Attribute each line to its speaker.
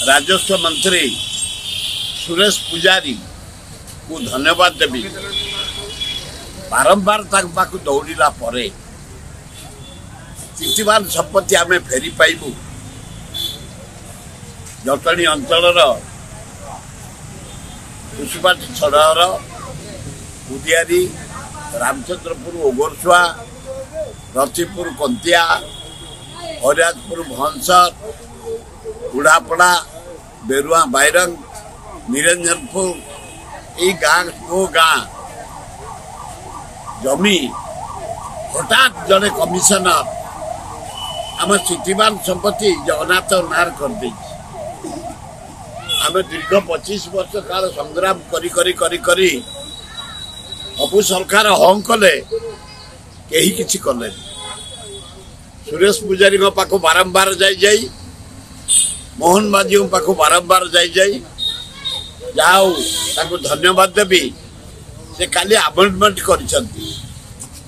Speaker 1: राजस्व मंत्री सुरेश पुजारी को धन्यवाद देवी। बारंबार पाखु दौड़ा पर चिंतीवान संपत्ति आम फेरी पाइबू। जटणी अंचल कुसुमाट छड़र उदियारी रामचंद्रपुर ओगरसुआ रतीपुर कंतिया हरिराजपुर भंसर उड़ापड़ा बेरुआ बैरंग निरंजनपुर यही गाँ जमी हठात जड़े कमिशनर आम चिंतीवान संपत्ति जगन्नाथ नार कर आम दीर्घ 25 वर्ष काल संग्राम करी अबू सरकार हाँ कले कहीं किसी कले। सुरेश पुजारी पाख बारंबार जाई मोहन माझी पाख बारंबार जाई धन्यवाद देवी। से खाली अपॉइंटमेंट कर